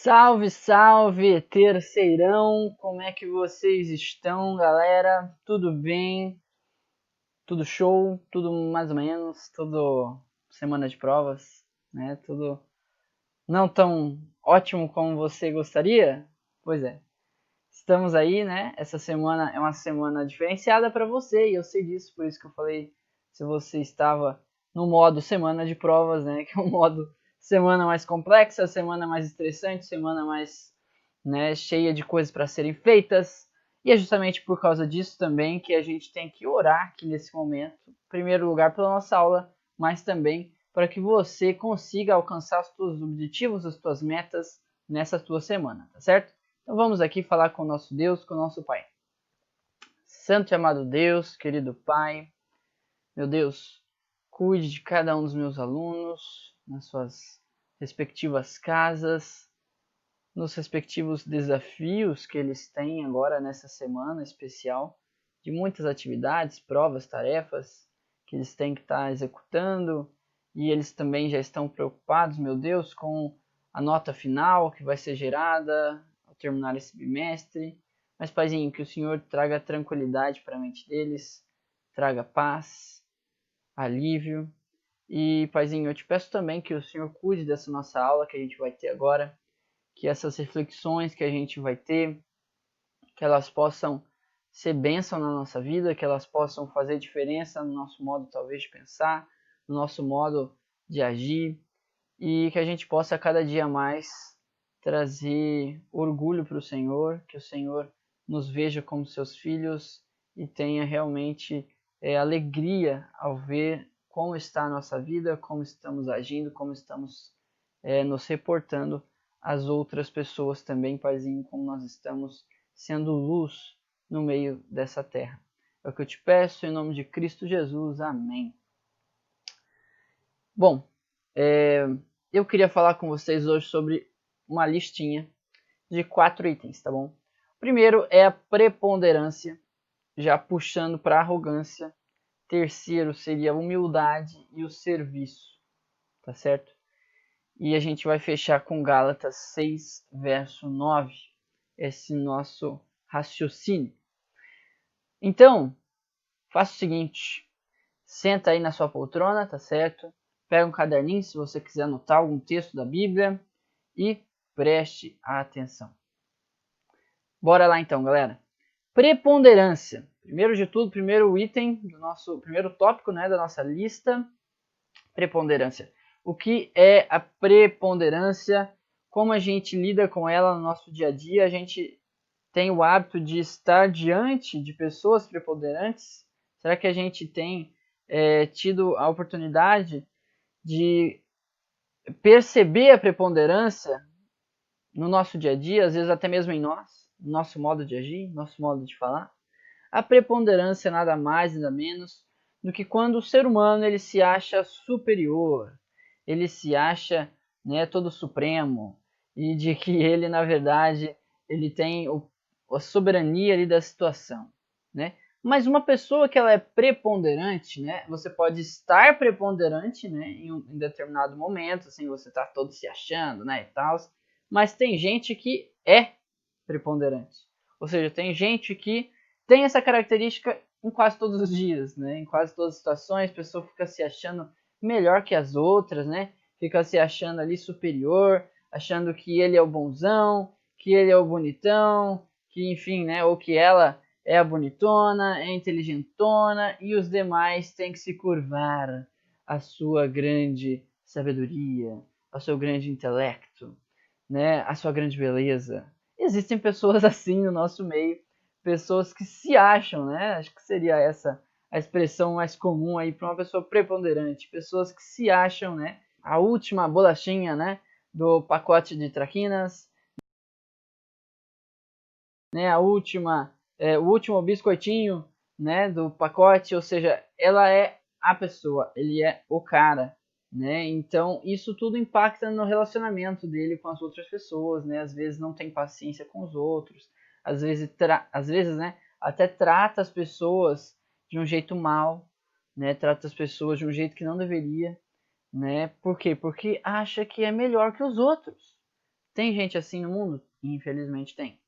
Salve, salve, terceirão! Como é que vocês estão, galera? Tudo bem? Tudo show? Tudo mais ou menos? Tudo semana de provas, né? Tudo não tão ótimo como você gostaria? Pois é. Estamos aí, né? Essa semana é uma semana diferenciada para você e eu sei disso, por isso que eu falei se você estava no modo semana de provas, né? Que é um modo semana mais complexa, semana mais estressante, semana mais, né, cheia de coisas para serem feitas. E é justamente por causa disso também que a gente tem que orar aqui nesse momento, em primeiro lugar pela nossa aula, mas também para que você consiga alcançar os seus objetivos, as suas metas nessa tua semana, tá certo? Então vamos aqui falar com o nosso Deus, com o nosso Pai. Santo e amado Deus, querido Pai, meu Deus, cuide de cada um dos meus alunos, nas suas respectivas casas, nos respectivos desafios que eles têm agora nessa semana especial, de muitas atividades, provas, tarefas que eles têm que estar executando, e eles também já estão preocupados, meu Deus, com a nota final que vai ser gerada ao terminar esse bimestre. Mas, Paizinho, que o Senhor traga tranquilidade para a mente deles, traga paz, alívio. E, Paizinho, eu te peço também que o Senhor cuide dessa nossa aula que a gente vai ter agora, que essas reflexões que a gente vai ter, que elas possam ser bênção na nossa vida, que elas possam fazer diferença no nosso modo talvez de pensar, no nosso modo de agir, e que a gente possa cada dia mais trazer orgulho para o Senhor, que o Senhor nos veja como seus filhos e tenha realmente alegria ao ver como está a nossa vida, como estamos agindo, como estamos nos reportando às outras pessoas também, Paizinho, como nós estamos sendo luz no meio dessa terra. É o que eu te peço em nome de Cristo Jesus. Amém. Bom, eu queria falar com vocês hoje sobre uma listinha de 4 itens, tá bom? O primeiro é a preponderância, já puxando para a arrogância. Terceiro seria a humildade e o serviço, tá certo? E a gente vai fechar com Gálatas 6, verso 9, esse nosso raciocínio. Então, faça o seguinte, senta aí na sua poltrona, tá certo? Pega um caderninho se você quiser anotar algum texto da Bíblia e preste atenção. Bora lá então, galera. Preponderância. Primeiro de tudo, primeiro item do nosso primeiro tópico, né, da nossa lista, preponderância. O que é a preponderância? Como a gente lida com ela no nosso dia a dia? A gente tem o hábito de estar diante de pessoas preponderantes? Será que a gente tem tido a oportunidade de perceber a preponderância no nosso dia a dia, às vezes até mesmo em nós, no nosso modo de agir, nosso modo de falar? A preponderância é nada mais, nada menos do que quando o ser humano ele se acha superior, ele se acha, né, todo supremo, e de que ele, na verdade, ele tem a soberania ali da situação, né? Mas uma pessoa que ela é preponderante, né? Você pode estar preponderante, né, em determinado momento, assim, você tá todo se achando, né, e tal. Mas tem gente que é preponderante. Ou seja, tem gente que tem essa característica em quase todos os dias, né? Em quase todas as situações, a pessoa fica se achando melhor que as outras, né? Fica se achando ali superior, achando que ele é o bonzão, que ele é o bonitão, que enfim, né? Ou que ela é a bonitona, é inteligentona e os demais têm que se curvar à sua grande sabedoria, ao seu grande intelecto, né? À sua grande beleza. Existem pessoas assim no nosso meio, pessoas que se acham, né? Acho que seria essa a expressão mais comum aí para uma pessoa preponderante, pessoas que se acham, né? A última bolachinha, né? Do pacote de traquinas, né? O último biscoitinho, né? Do pacote, ou seja, ela é a pessoa, ele é o cara, né? Então isso tudo impacta no relacionamento dele com as outras pessoas, né? Às vezes não tem paciência com os outros, às vezes, né? Até trata as pessoas de um jeito mal, né? Trata as pessoas de um jeito que não deveria, né? Por quê? Porque acha que é melhor que os outros. Tem gente assim no mundo? Infelizmente tem.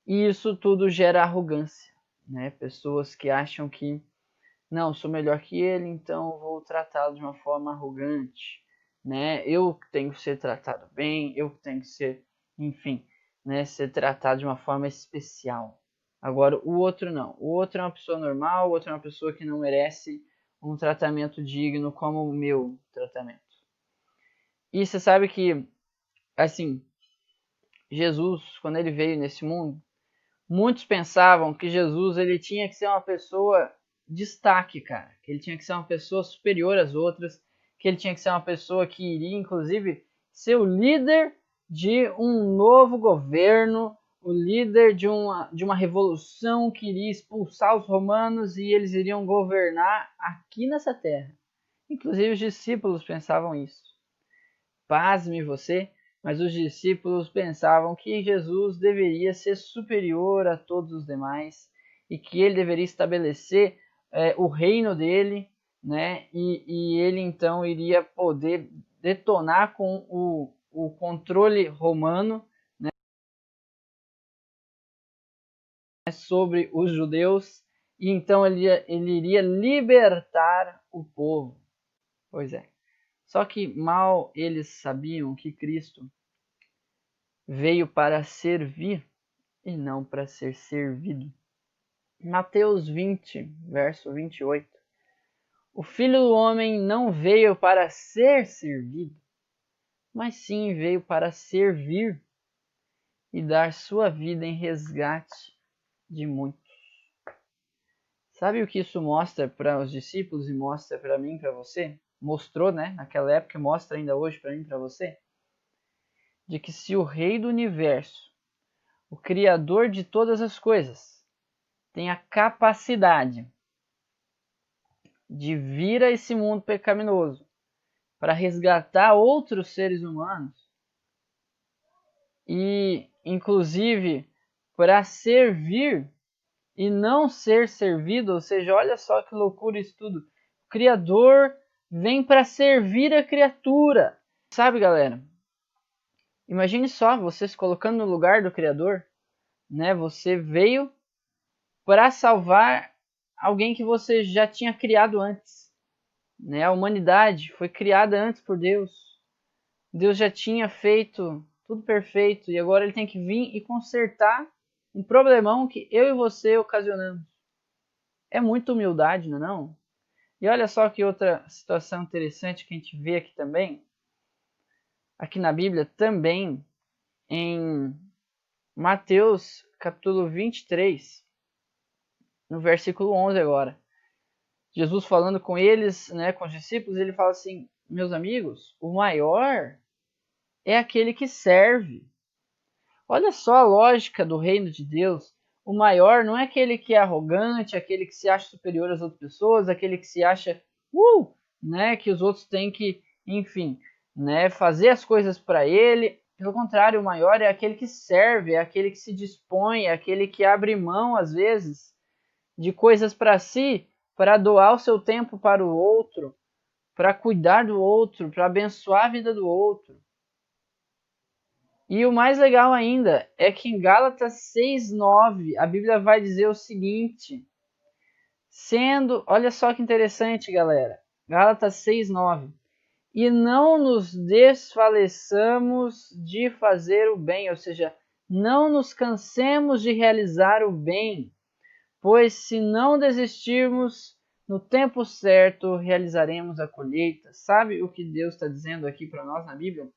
E isso tudo gera arrogância, né? Pessoas que acham que, não, sou melhor que ele, então vou tratá-lo de uma forma arrogante, né? Eu tenho que ser tratado bem, eu tenho que ser, enfim, né, ser tratado de uma forma especial. Agora, o outro não. O outro é uma pessoa normal, o outro é uma pessoa que não merece um tratamento digno como o meu tratamento. E você sabe que, assim, Jesus, quando ele veio nesse mundo, muitos pensavam que Jesus ele tinha que ser uma pessoa destaque, cara. Que ele tinha que ser uma pessoa superior às outras. Que ele tinha que ser uma pessoa que iria, inclusive, ser o líder de um novo governo, o líder de uma revolução que iria expulsar os romanos e eles iriam governar aqui nessa terra. Inclusive os discípulos pensavam isso. Pasme você, mas os discípulos pensavam que Jesus deveria ser superior a todos os demais e que ele deveria estabelecer o reino dele, né? E ele então iria poder detonar com o controle romano, né, sobre os judeus, e então ele iria libertar o povo. Pois é. Só que mal eles sabiam que Cristo veio para servir e não para ser servido. Mateus 20, verso 28. O Filho do Homem não veio para ser servido, mas sim veio para servir e dar sua vida em resgate de muitos. Sabe o que isso mostra para os discípulos e mostra para mim e para você? Mostrou, né? Naquela época, mostra ainda hoje para mim e para você. De que se o Rei do Universo, o Criador de todas as coisas, tem a capacidade de vir a esse mundo pecaminoso para resgatar outros seres humanos e, inclusive, para servir e não ser servido, ou seja, olha só que loucura isso tudo. O Criador vem para servir a criatura. Sabe, galera? Imagine só você se colocando no lugar do Criador, né? Você veio para salvar alguém que você já tinha criado antes, né? A humanidade foi criada antes por Deus. Deus já tinha feito tudo perfeito e agora ele tem que vir e consertar um problemão que eu e você ocasionamos. É muita humildade, não é não? E olha só que outra situação interessante que a gente vê aqui também, aqui na Bíblia também, em Mateus capítulo 23, no versículo 11 agora. Jesus falando com eles, né, com os discípulos, ele fala assim: meus amigos, o maior é aquele que serve. Olha só a lógica do reino de Deus. O maior não é aquele que é arrogante, aquele que se acha superior às outras pessoas, aquele que se acha, né, que os outros têm que, enfim, né, fazer as coisas para ele. Pelo contrário, o maior é aquele que serve, é aquele que se dispõe, é aquele que abre mão, às vezes, de coisas para si, para doar o seu tempo para o outro, para cuidar do outro, para abençoar a vida do outro. E o mais legal ainda é que em Gálatas 6:9 a Bíblia vai dizer o seguinte, olha só que interessante, galera. Gálatas 6:9. E não nos desfaleçamos de fazer o bem, ou seja, não nos cansemos de realizar o bem, pois se não desistirmos, no tempo certo realizaremos a colheita. Sabe o que Deus está dizendo aqui para nós na Bíblia?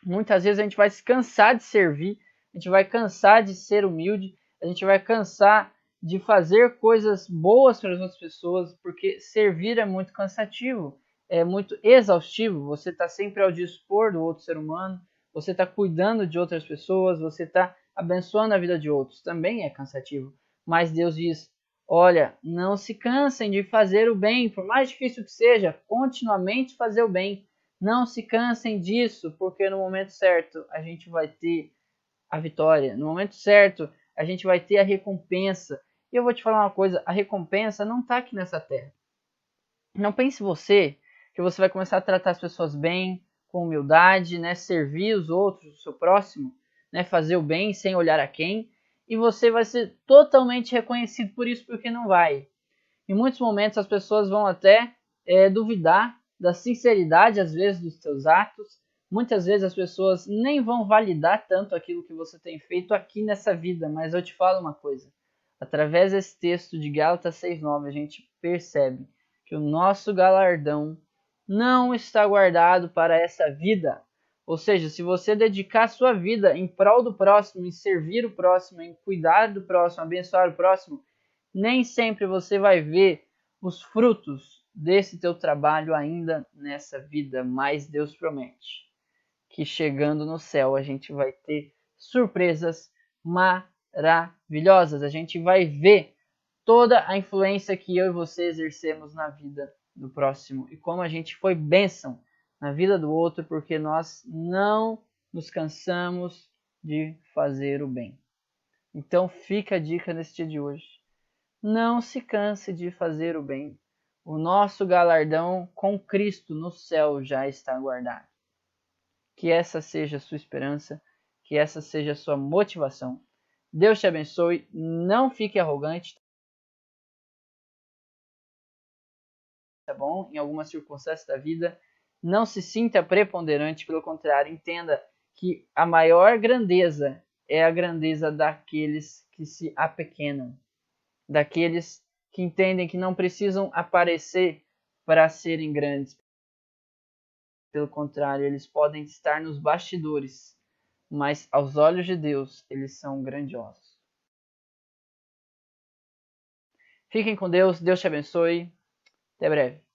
Muitas vezes a gente vai se cansar de servir, a gente vai cansar de ser humilde, a gente vai cansar de fazer coisas boas para as outras pessoas, porque servir é muito cansativo, é muito exaustivo. Você está sempre ao dispor do outro ser humano, você está cuidando de outras pessoas, você está abençoando a vida de outros. Também é cansativo. Mas Deus diz: olha, não se cansem de fazer o bem, por mais difícil que seja, continuamente fazer o bem. Não se cansem disso, porque no momento certo a gente vai ter a vitória. No momento certo a gente vai ter a recompensa. E eu vou te falar uma coisa, a recompensa não está aqui nessa terra. Não pense você que você vai começar a tratar as pessoas bem, com humildade, né, servir os outros, o seu próximo, né, fazer o bem sem olhar a quem, e você vai ser totalmente reconhecido por isso, porque não vai. Em muitos momentos as pessoas vão até duvidar da sinceridade, às vezes, dos teus atos. Muitas vezes as pessoas nem vão validar tanto aquilo que você tem feito aqui nessa vida, mas eu te falo uma coisa. Através desse texto de Gálatas 6:9, a gente percebe que o nosso galardão não está guardado para essa vida. Ou seja, se você dedicar sua vida em prol do próximo, em servir o próximo, em cuidar do próximo, abençoar o próximo, nem sempre você vai ver os frutos desse teu trabalho ainda nessa vida, mas Deus promete que chegando no céu a gente vai ter surpresas maravilhosas. A gente vai ver toda a influência que eu e você exercemos na vida do próximo e como a gente foi bênção na vida do outro, porque nós não nos cansamos de fazer o bem. Então fica a dica nesse dia de hoje. Não se canse de fazer o bem. O nosso galardão com Cristo no céu já está guardado. Que essa seja a sua esperança, que essa seja a sua motivação. Deus te abençoe, não fique arrogante, tá bom? Em algumas circunstâncias da vida, não se sinta preponderante, pelo contrário, entenda que a maior grandeza é a grandeza daqueles que se apequenam, daqueles que entendem que não precisam aparecer para serem grandes. Pelo contrário, eles podem estar nos bastidores, mas aos olhos de Deus, eles são grandiosos. Fiquem com Deus, Deus te abençoe. Até breve.